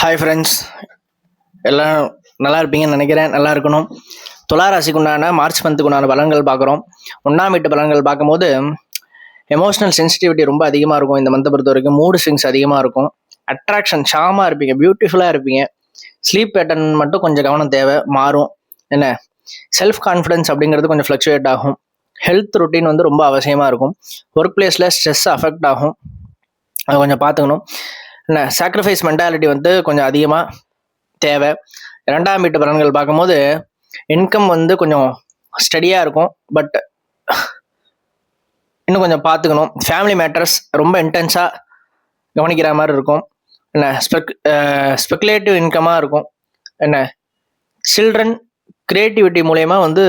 Hi friends, எல்லாம் நல்லா இருப்பீங்கன்னு நினைக்கிறேன். நல்லா இருக்கணும். துளாராசிக்கு உண்டான மார்ச் மந்த்துக்கு உண்டான பலன்கள் பார்க்குறோம். 1ஆம் வீட்டு பலன்கள் பார்க்கும்போது எமோஷனல் சென்சிட்டிவிட்டி ரொம்ப அதிகமாக இருக்கும். இந்த மந்த்தை பொறுத்த வரைக்கும் மூடு ஸ்விங்ஸ் அதிகமாக இருக்கும். அட்ராக்ஷன் ஷாமாக இருப்பீங்க, பியூட்டிஃபுல்லாக இருப்பீங்க. ஸ்லீப் பேட்டர்ன் மட்டும் கொஞ்சம் கவனம் தேவை, மாறும். என்ன செல்ஃப் கான்ஃபிடன்ஸ் அப்படிங்கிறது கொஞ்சம் ஃப்ளக்சுவேட் ஆகும். ஹெல்த் ரொட்டீன் வந்து ரொம்ப அவசியமாக இருக்கும். ஒர்க் பிளேஸில் ஸ்ட்ரெஸ் அஃபெக்ட் ஆகும், அதை கொஞ்சம் பார்த்துக்கணும். என்ன சாக்ரிஃபைஸ் மென்டாலிட்டி வந்து கொஞ்சம் அதிகமாக தேவை. 2ஆம் வீட்டு பலன்கள் பார்க்கும்போது இன்கம் வந்து கொஞ்சம் ஸ்டடியாக இருக்கும், பட் இன்னும் கொஞ்சம் பார்த்துக்கணும். ஃபேமிலி மேட்டர்ஸ் ரொம்ப இன்டென்ஸாக கவனிக்கிற மாதிரி இருக்கும். என்ன ஸ்பெக்குலேட்டிவ் இன்கமாக இருக்கும். என்ன சில்ட்ரன் கிரியேட்டிவிட்டி மூலயமா வந்து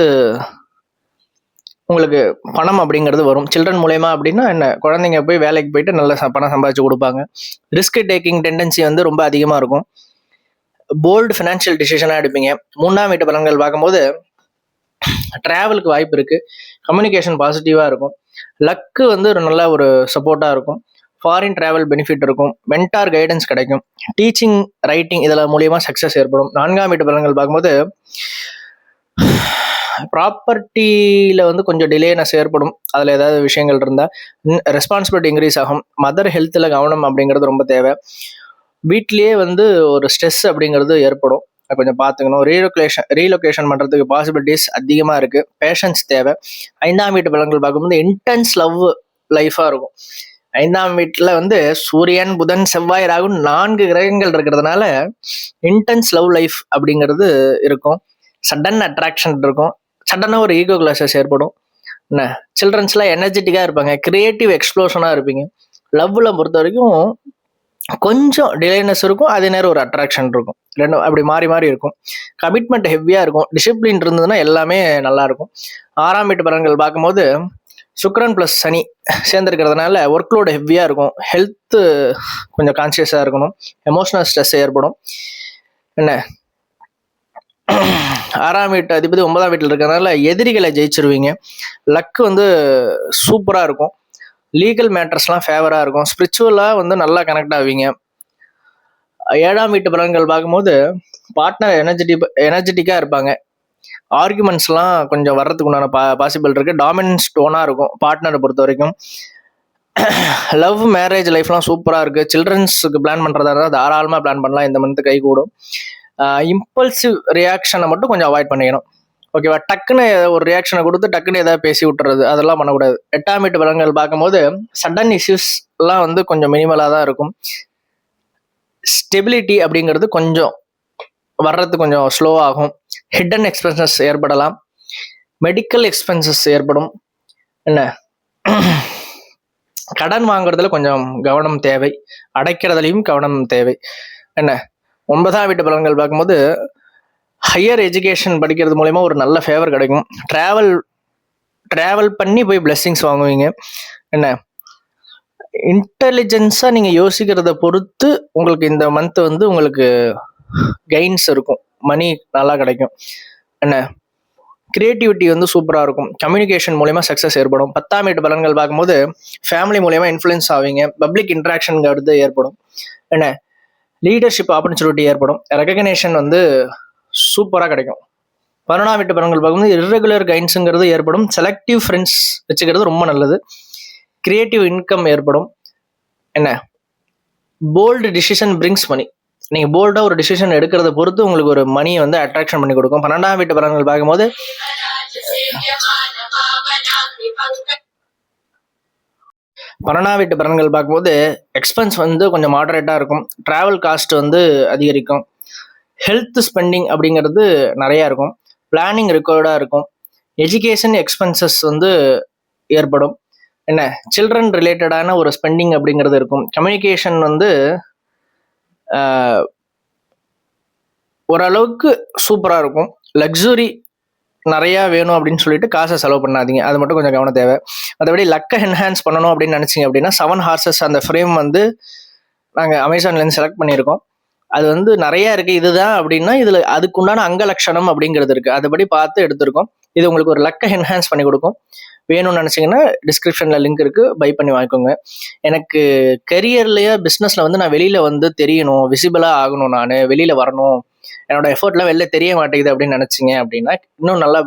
உங்களுக்கு பணம் அப்படிங்கிறது வரும். சில்ட்ரன் மூலயமா அப்படின்னா என்ன, குழந்தைங்க போய் வேலைக்கு போயிட்டு நல்ல பணம் சம்பாதிச்சு கொடுப்பாங்க. ரிஸ்க் டேக்கிங் டெண்டன்சி வந்து ரொம்ப அதிகமாக இருக்கும். போல்டு ஃபினான்ஷியல் டிசிஷனாக எடுப்பீங்க. 3ஆம் வீட்டு பலன்கள் பார்க்கும்போது ட்ராவலுக்கு வாய்ப்பு இருக்குது. கம்யூனிகேஷன் பாசிட்டிவாக இருக்கும். லக்கு வந்து ஒரு நல்ல ஒரு சப்போர்ட்டாக இருக்கும். ஃபாரின் ட்ராவல் பெனிஃபிட் இருக்கும். மென்டார் கைடன்ஸ் கிடைக்கும். டீச்சிங், ரைட்டிங் இதில் மூலியமா சக்ஸஸ் ஏற்படும். 4ஆம் வீட்டு பலன்கள் பார்க்கும்போது ப்ராப்பர்ட்டியில் வந்து கொஞ்சம் டிலேனஸ் ஏற்படும். அதில் ஏதாவது விஷயங்கள் இருந்தால் ரெஸ்பான்சிபிலிட்டி இன்க்ரீஸ் ஆகும். மதர் ஹெல்த்தில் கவனம் அப்படிங்கிறது ரொம்ப தேவை. வீட்லேயே வந்து ஒரு ஸ்ட்ரெஸ் அப்படிங்கிறது ஏற்படும், அதை கொஞ்சம் பார்த்துக்கணும். ரீலொகேஷன் பண்ணுறதுக்கு பாசிபிலிட்டிஸ் அதிகமாக இருக்குது. பேஷன்ஸ் தேவை. 5ஆம் வீட்டு பலன்கள் பார்க்கும்போது இன்டென்ஸ் லவ் லைஃபாக இருக்கும். 5ஆம் வீட்டில் வந்து சூரியன், புதன், செவ்வாய், ராகு 4 கிரகங்கள் இருக்கிறதுனால இன்டென்ஸ் லவ் லைஃப் அப்படிங்கிறது இருக்கும். சடன் அட்ராக்ஷன் இருக்கும். சடனாக ஒரு ஈகோ கிளாஸஸ் ஏற்படும். என்ன சில்ட்ரன்ஸ்லாம் எனர்ஜெட்டிக்காக இருப்பாங்க, கிரியேட்டிவ் எக்ஸ்ப்ளோஷனாக இருப்பீங்க. லவ்வில் பொறுத்த வரைக்கும் கொஞ்சம் டிலேனஸ் இருக்கும், அதே நேரம் ஒரு அட்ராக்ஷன் இருக்கும். ரெண்டும் அப்படி மாறி மாறி இருக்கும். கமிட்மெண்ட் ஹெவியாக இருக்கும். டிசிப்ளின் இருந்ததுன்னா எல்லாமே நல்லா இருக்கும். 6ஆம் வீட்டு பலன்கள் பார்க்கும்போது சுக்கிரன் ப்ளஸ் சனி சேர்ந்துருக்கிறதுனால ஒர்க் லோடு ஹெவியாக இருக்கும். ஹெல்த்து கொஞ்சம் கான்சியஸாக இருக்கணும். எமோஷனல் ஸ்ட்ரெஸ் ஏற்படும். என்ன 6ஆம் வீட்டு அதிபதி 9ஆம் வீட்டில் இருக்கிறதுனால எதிரிகளை ஜெயிச்சிருவீங்க. லக்கு வந்து சூப்பராக இருக்கும். லீகல் மேட்டர்ஸ்லாம் ஃபேவராக இருக்கும். ஸ்பிரிச்சுவலாக வந்து நல்லா கனெக்ட் ஆவீங்க. 7ஆம் வீட்டு பலன்கள் பார்க்கும்போது பார்ட்னர் எனர்ஜெட்டிக்காக இருப்பாங்க. ஆர்குமெண்ட்ஸ்லாம் கொஞ்சம் வர்றதுக்கு உண்டான பாசிபிள் இருக்குது. டாமினன்ஸ் டோனாக இருக்கும் பார்ட்னரை பொறுத்த வரைக்கும். லவ், மேரேஜ் லைஃப்லாம் சூப்பராக இருக்குது. சில்ட்ரன்ஸுக்கு பிளான் பண்ணுறதா இருந்தால் தாராளமாக பிளான் பண்ணலாம். இந்த மந்த்து கை கூடும். இம்பல்சிவ் ரியாக்ஷனை மட்டும் கொஞ்சம் அவாய்ட் பண்ணிக்கணும். ஓகேவா? டக்குன்னு ஒரு ரியாக்ஷனை கொடுத்து டக்குன்னு ஏதாவது பேசி விட்டுறது, அதெல்லாம் பண்ணக்கூடாது. 8ஆம் வீட்டு பலன்கள் பார்க்கும்போது சடன் இஷ்யூஸ்லாம் வந்து கொஞ்சம் மினிமலாக தான் இருக்கும். ஸ்டெபிலிட்டி அப்படிங்கிறது கொஞ்சம் வர்றது கொஞ்சம் ஸ்லோ ஆகும். ஹிடன் எக்ஸ்பென்சஸ் ஏற்படலாம். மெடிக்கல் எக்ஸ்பென்சஸ் ஏற்படும். என்ன கடன் வாங்குறதுல கொஞ்சம் கவனம் தேவை. அடைக்கிறதுலையும் கவனம் தேவை. என்ன 9ஆம் வீட்டு பலன்கள் பார்க்கும்போது ஹையர் எஜுகேஷன் படிக்கிறது மூலயமா ஒரு நல்ல ஃபேவர் கிடைக்கும். ட்ராவல் பண்ணி போய் பிளெஸ்ஸிங்ஸ் வாங்குவீங்க. என்ன இன்டெலிஜென்ஸாக நீங்கள் யோசிக்கிறத பொறுத்து உங்களுக்கு இந்த மந்த் வந்து உங்களுக்கு கெயின்ஸ் இருக்கும். மணி நல்லா கிடைக்கும். என்ன கிரியேட்டிவிட்டி வந்து சூப்பராக இருக்கும். கம்யூனிகேஷன் மூலயமா சக்ஸஸ் ஏற்படும். 10ஆம் வீட்டு பலன்கள் பார்க்கும்போது ஃபேமிலி மூலயமா இன்ஃப்ளூயன்ஸ் ஆவீங்க. பப்ளிக் இன்ட்ராக்ஷனுங்கிறது ஏற்படும். என்ன லீடர்ஷிப் ஆப்பர்ச்சுனிட்டி ஏற்படும். ரெகக்னேஷன் வந்து சூப்பராக கிடைக்கும். 11ஆம் வீட்டு பலன்கள் பார்க்கும்போது இர்ரெகுலர் கைன்ஸுங்கிறது ஏற்படும். செலக்டிவ் ஃப்ரெண்ட்ஸ் வச்சுக்கிறது ரொம்ப நல்லது. கிரியேட்டிவ் இன்கம் ஏற்படும். என்ன போல்டு டிசிஷன் பிரிங்ஸ் மணி. நீங்கள் போல்டாக ஒரு டிசிஷன் எடுக்கிறத பொறுத்து உங்களுக்கு ஒரு மணியை வந்து அட்ராக்ஷன் பண்ணி கொடுக்கும். 12ஆம் வீட்டு பலன்கள் பார்க்கும்போது 12ஆம் வீட்டு பலன்கள் பார்க்கும்போது எக்ஸ்பென்ஸ் வந்து கொஞ்சம் மாடரேட்டாக இருக்கும். ட்ராவல் காஸ்ட் வந்து அதிகரிக்கும். ஹெல்த் ஸ்பெண்டிங் அப்படிங்கிறது நிறையா இருக்கும். பிளானிங் ரெக்கார்டாக இருக்கும். எஜுகேஷன் எக்ஸ்பென்சஸ் வந்து ஏற்படும். என்ன சில்ட்ரன் ரிலேட்டடான ஒரு ஸ்பெண்டிங் அப்படிங்கிறது இருக்கும். கம்யூனிகேஷன் வந்து ஓரளவுக்கு சூப்பராக இருக்கும். லக்ஸுரி நிறையா வேணும் அப்படின்னு சொல்லிட்டு காசை செலவு பண்ணாதீங்க, அது மட்டும் கொஞ்சம் கவனம் தேவை. மற்றபடி லக்கை என்ஹான்ஸ் பண்ணணும் அப்படின்னு நினச்சிங்க அப்படின்னா 7 ஹார்சஸ் அந்த ஃப்ரேம் வந்து நாங்கள் அமேசான்லேருந்து செலக்ட் பண்ணியிருக்கோம். அது வந்து நிறையா இருக்குது. இதுதான் அப்படின்னா இதில் அதுக்குண்டான அங்க லட்சணம் அப்படிங்கிறது இருக்குது. அதுபடி பார்த்து எடுத்திருக்கோம். இது உங்களுக்கு ஒரு லக்கை என்ஹான்ஸ் பண்ணி கொடுக்கும். வேணும்னு நினச்சிங்கன்னா டிஸ்கிரிப்ஷனில் லிங்க் இருக்குது, பை பண்ணி வாங்கிக்கோங்க. எனக்கு கெரியர்லேயே பிஸ்னஸில் வந்து நான் வெளியில் வந்து தெரியணும், விசிபிளாக ஆகணும், நான் வெளியில் வரணும், என்னோட எஃபர்ட்லாம் வெளில தெரிய மாட்டேங்குது அப்படின்னு நினச்சிங்க அப்படின்னா, இன்னும் நல்லா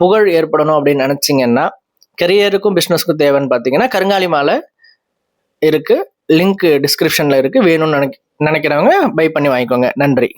புகழ் ஏற்படணும் அப்படின்னு நினச்சிங்கன்னா, கெரியருக்கும் பிஸ்னஸுக்கும் தேவைன்னு பார்த்தீங்கன்னா கருங்காலி மாலை இருக்குது, லிங்க் டிஸ்கிரிப்ஷனில் இருக்குது. வேணும்னு நினைக்கிறவங்க பை பண்ணி வாங்கிக்கோங்க. நன்றி.